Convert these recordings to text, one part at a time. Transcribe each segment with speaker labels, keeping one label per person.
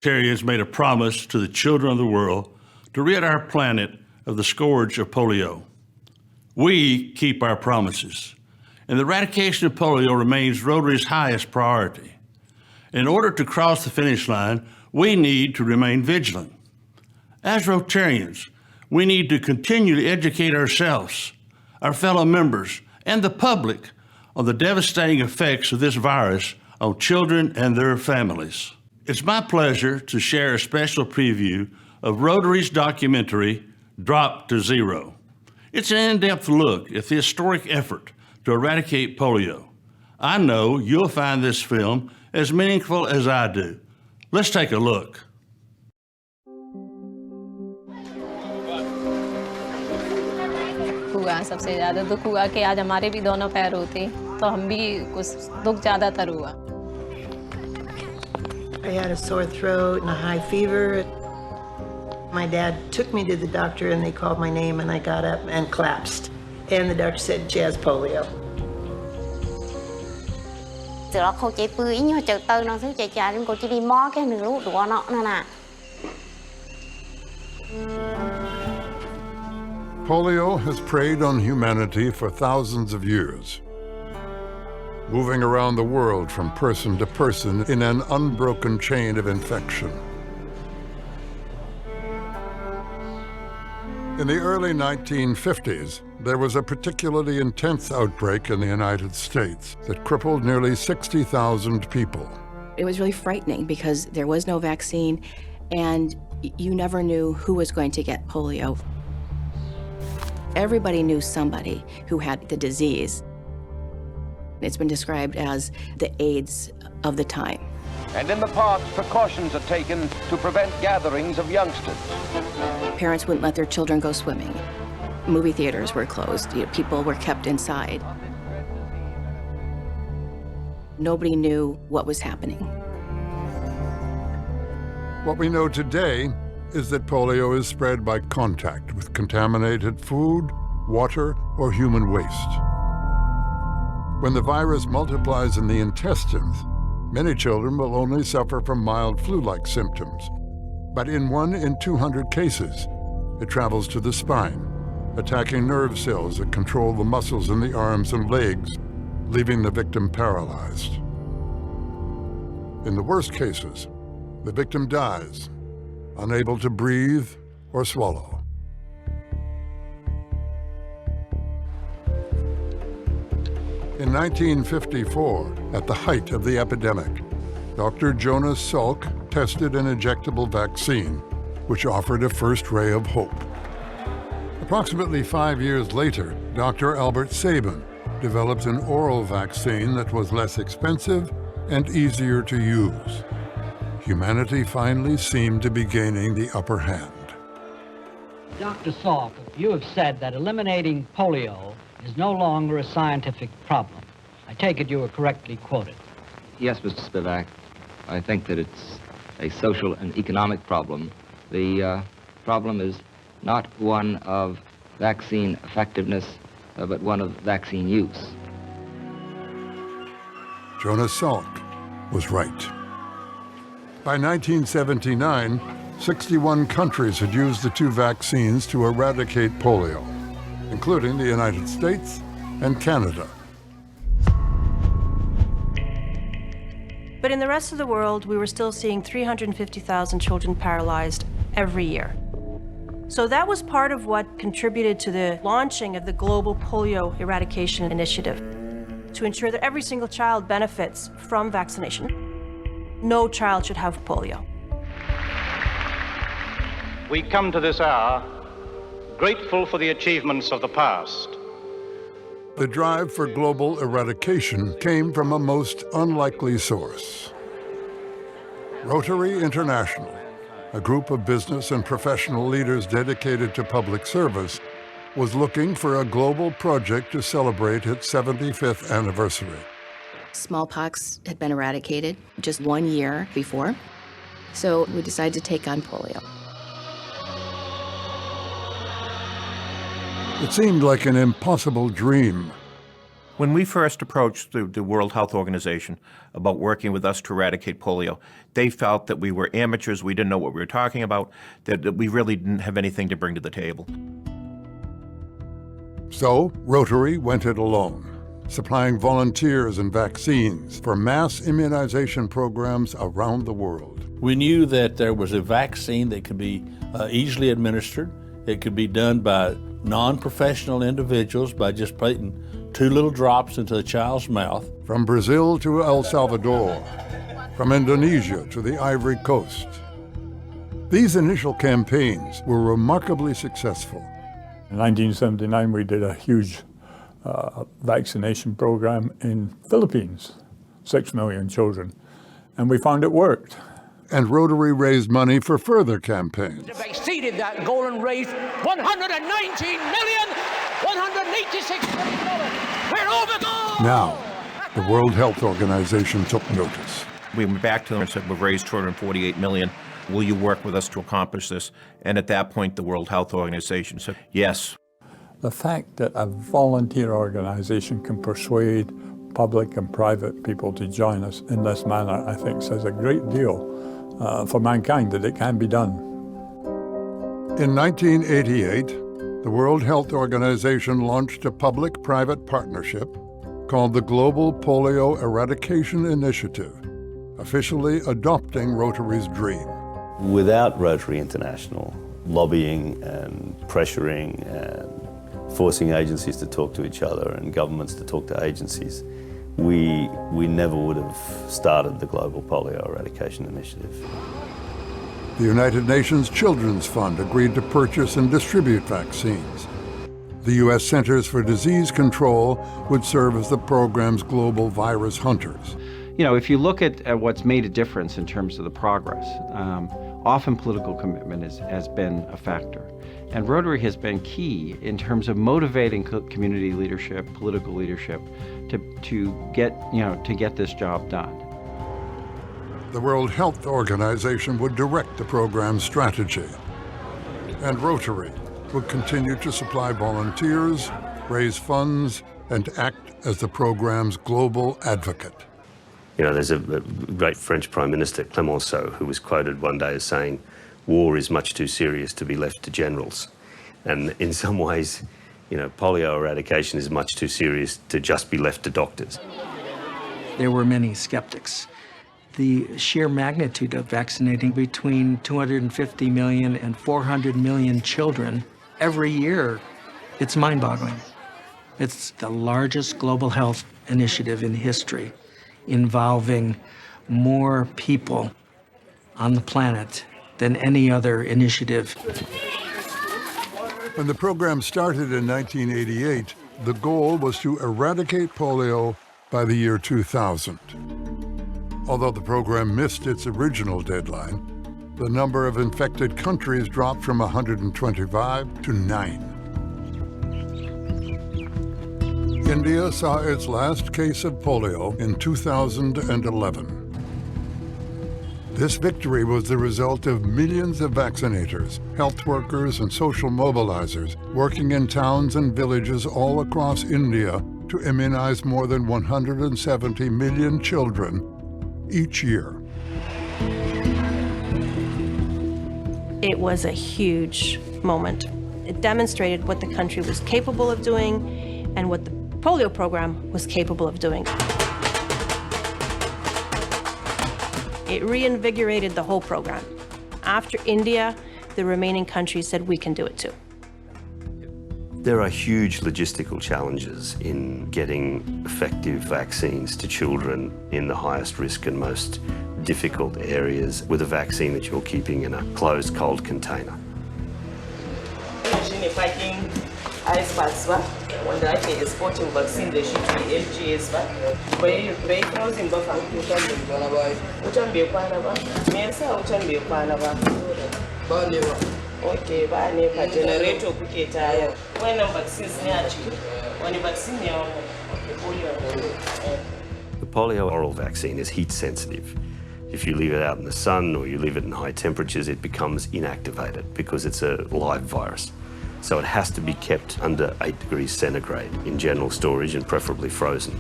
Speaker 1: Rotarians made a promise to the children of the world to rid our planet of the scourge of polio. We keep our promises, and the eradication of polio remains Rotary's highest priority. In order to cross the finish line, we need to remain vigilant. As Rotarians, we need to continue to educate ourselves, our fellow members, and the public on the devastating effects of this virus on children and their families. It's my pleasure to share a special preview of Rotary's documentary, Drop to Zero. It's an in-depth look at the historic effort to eradicate polio. I know you'll find this film as meaningful as I do. Let's take a look.
Speaker 2: हुआ सबसे ज़्यादा दुख हुआ कि आज हमारे भी दोनों पैर होते तो हम भी कुछ दुख ज़्यादातर हुआ.
Speaker 3: I had a sore throat and a high fever. My dad took me to the doctor and they called my name and I got up and collapsed. And the doctor said, she has polio.
Speaker 4: Polio has preyed on humanity for thousands of years, moving around the world from person to person in an unbroken chain of infection. In the early 1950s, there was a particularly intense outbreak in the United States that crippled nearly 60,000 people.
Speaker 5: It was really frightening because there was no vaccine and you never knew who was going to get polio. Everybody knew somebody who had the disease. It's been described as the AIDS of the time.
Speaker 6: And in the parks, precautions are taken to prevent gatherings of youngsters.
Speaker 5: Parents wouldn't let their children go swimming. Movie theaters were closed. People were kept inside. Nobody knew what was happening.
Speaker 4: What we know today is that polio is spread by contact with contaminated food, water, or human waste. When the virus multiplies in the intestines, many children will only suffer from mild flu-like symptoms. But in 1 in 200 cases, it travels to the spine, attacking nerve cells that control the muscles in the arms and legs, leaving the victim paralyzed. In the worst cases, the victim dies, unable to breathe or swallow. In 1954, at the height of the epidemic, Dr. Jonas Salk tested an injectable vaccine, which offered a first ray of hope. Approximately 5 years later, Dr. Albert Sabin developed an oral vaccine that was less expensive and easier to use. Humanity finally seemed to be gaining the upper hand.
Speaker 7: Dr. Salk, you have said that eliminating polio is no longer a scientific problem. I take it you were correctly quoted.
Speaker 8: Yes, Mr. Spivak. I think that it's a social and economic problem. The problem is not one of vaccine effectiveness, but one of vaccine use.
Speaker 4: Jonas Salk was right. By 1979, 61 countries had used the 2 vaccines to eradicate polio, including the United States and Canada.
Speaker 9: But in the rest of the world, we were still seeing 350,000 children paralyzed every year. So that was part of what contributed to the launching of the Global Polio Eradication Initiative, to ensure that every single child benefits from vaccination. No child should have polio.
Speaker 10: We come to this hour grateful for the achievements of the past.
Speaker 4: The drive for global eradication came from a most unlikely source. Rotary International, a group of business and professional leaders dedicated to public service, was looking for a global project to celebrate its 75th anniversary.
Speaker 5: Smallpox had been eradicated just 1 year before, so we decided to take on polio.
Speaker 4: It seemed like an impossible dream.
Speaker 11: When we first approached the World Health Organization about working with us to eradicate polio, they felt that we were amateurs, we didn't know what we were talking about, that we really didn't have anything to bring to the table.
Speaker 4: So Rotary went it alone, supplying volunteers and vaccines for mass immunization programs around the world.
Speaker 1: We knew that there was a vaccine that could be easily administered. It could be done by non-professional individuals by just putting 2 little drops into the child's mouth.
Speaker 4: From Brazil to El Salvador, from Indonesia to the Ivory Coast. These initial campaigns were remarkably successful.
Speaker 12: In 1979, we did a huge vaccination program in Philippines, 6 million children, and we found it worked.
Speaker 4: And Rotary raised money for further campaigns.
Speaker 13: They've exceeded that goal and raised $119,186 million. We're over goal!
Speaker 4: Now, the World Health Organization took notice.
Speaker 11: We went back to them and said, we've raised $248 million. Will you work with us to accomplish this? And at that point, the World Health Organization said, yes.
Speaker 12: The fact that a volunteer organization can persuade public and private people to join us in this manner, I think says a great deal for mankind that it can be done.
Speaker 4: In 1988, the World Health Organization launched a public-private partnership called the Global Polio Eradication Initiative, officially adopting Rotary's dream.
Speaker 14: Without Rotary International lobbying and pressuring and forcing agencies to talk to each other and governments to talk to agencies, we never would have started the Global Polio Eradication Initiative.
Speaker 4: The United Nations Children's Fund agreed to purchase and distribute vaccines. The U.S. Centers for Disease Control would serve as the program's global virus hunters.
Speaker 15: You know, if you look at what's made a difference in terms of the progress, often political commitment has been a factor. And Rotary has been key in terms of motivating community leadership, political leadership, to get this job done.
Speaker 4: The World Health Organization would direct the program's strategy, and Rotary would continue to supply volunteers, raise funds, and act as the program's global advocate.
Speaker 14: You know, there's a great French Prime Minister, Clemenceau, who was quoted one day as saying, "War is much too serious to be left to generals." And in some ways, you know, polio eradication is much too serious to just be left to doctors.
Speaker 16: There were many skeptics. The sheer magnitude of vaccinating between 250 million and 400 million children every year, it's mind-boggling. It's the largest global health initiative in history, involving more people on the planet than any other initiative.
Speaker 4: When the program started in 1988, the goal was to eradicate polio by the year 2000. Although the program missed its original deadline, the number of infected countries dropped from 125 to 9. India saw its last case of polio in 2011. This victory was the result of millions of vaccinators, health workers, and social mobilizers working in towns and villages all across India to immunize more than 170 million children each year.
Speaker 9: It was a huge moment. It demonstrated what the country was capable of doing and what the polio program was capable of doing. It reinvigorated the whole program. After India, the remaining countries said we can do it too.
Speaker 14: There are huge logistical challenges in getting effective vaccines to children in the highest risk and most difficult areas with a vaccine that you're keeping in a closed, cold container.
Speaker 17: Ice baths ba wanda ake exporting vaccine da shi to LGS ba bai frozen ba fa wutan bai kwana ba me yasa wutan bai kwana ba ba ne ba okay ba ne ba generator kuke tayar wannan vaccines ne a ciki wani vaccine ne wannan polio.
Speaker 14: The polio oral vaccine is heat sensitive. If you leave it out in the sun or you leave it in high temperatures, it becomes inactivated because it's a live virus. So it has to be kept under 8 degrees centigrade in general storage and preferably frozen.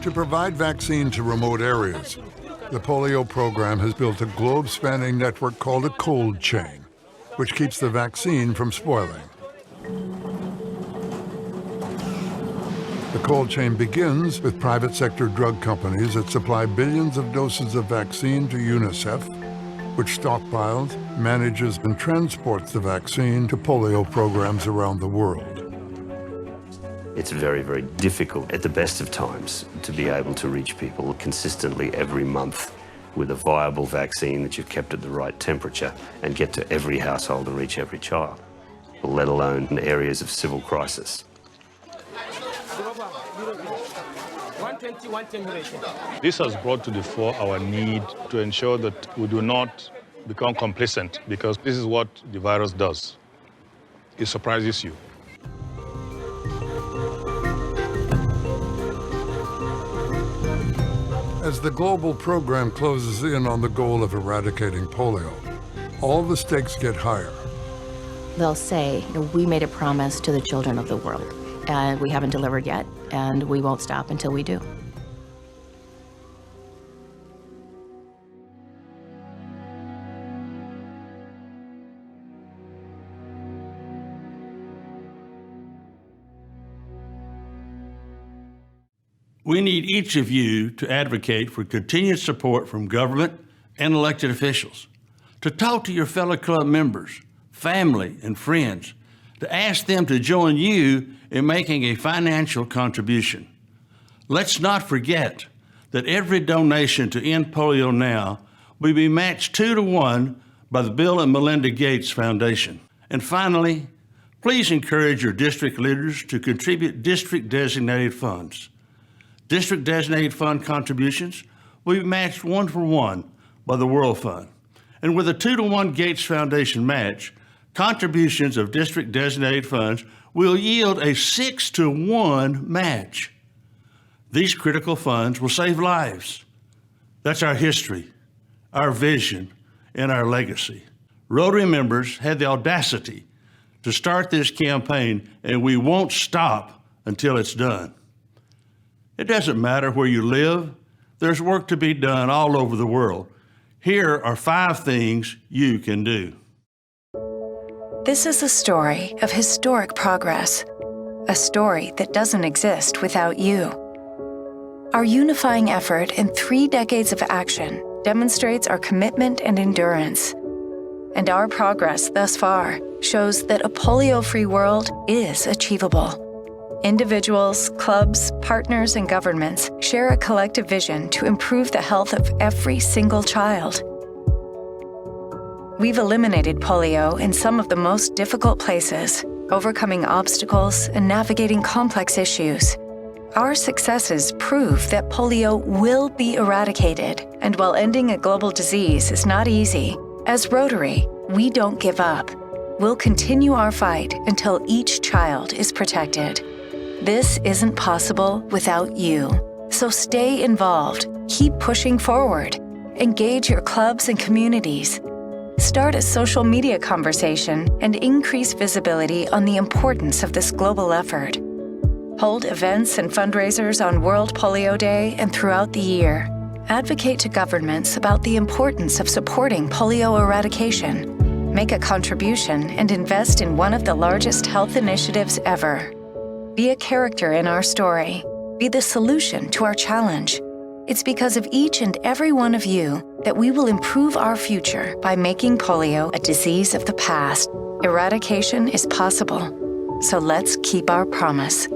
Speaker 4: To provide vaccine to remote areas, the polio program has built a globe-spanning network called a cold chain, which keeps the vaccine from spoiling. The cold chain begins with private sector drug companies that supply billions of doses of vaccine to UNICEF, which stockpiles, manages, and transports the vaccine to polio programs around the world.
Speaker 14: It's very, very difficult at the best of times to be able to reach people consistently every month with a viable vaccine that you've kept at the right temperature and get to every household and reach every child, let alone in areas of civil crisis.
Speaker 18: This has brought to the fore our need to ensure that we do not become complacent, because this is what the virus does. It surprises you.
Speaker 4: As the global program closes in on the goal of eradicating polio, all the stakes get higher.
Speaker 5: They'll say, we made a promise to the children of the world, and we haven't delivered yet, and we won't stop until we do.
Speaker 1: We need each of you to advocate for continued support from government and elected officials, to talk to your fellow club members, family, and friends, to ask them to join you in making a financial contribution. Let's not forget that every donation to End Polio Now will be matched 2-to-1 by the Bill and Melinda Gates Foundation. And finally, please encourage your district leaders to contribute district-designated funds. District-designated fund contributions will be matched 1-for-1 by the World Fund. And with a 2-to-1 Gates Foundation match, contributions of district-designated funds will yield a 6-to-1 match. These critical funds will save lives. That's our history, our vision, and our legacy. Rotary members had the audacity to start this campaign, and we won't stop until it's done. It doesn't matter where you live. There's work to be done all over the world. Here are 5 things you can do.
Speaker 19: This is a story of historic progress, a story that doesn't exist without you. Our unifying effort in 3 decades of action demonstrates our commitment and endurance. And our progress thus far shows that a polio-free world is achievable. Individuals, clubs, partners, and governments share a collective vision to improve the health of every single child. We've eliminated polio in some of the most difficult places, overcoming obstacles and navigating complex issues. Our successes prove that polio will be eradicated, and while ending a global disease is not easy, as Rotary, we don't give up. We'll continue our fight until each child is protected. This isn't possible without you. So stay involved, keep pushing forward, engage your clubs and communities. Start a social media conversation and increase visibility on the importance of this global effort. Hold events and fundraisers on World Polio Day and throughout the year. Advocate to governments about the importance of supporting polio eradication. Make a contribution and invest in one of the largest health initiatives ever. Be a character in our story. Be the solution to our challenge. It's because of each and every one of you that we will improve our future by making polio a disease of the past. Eradication is possible. So let's keep our promise.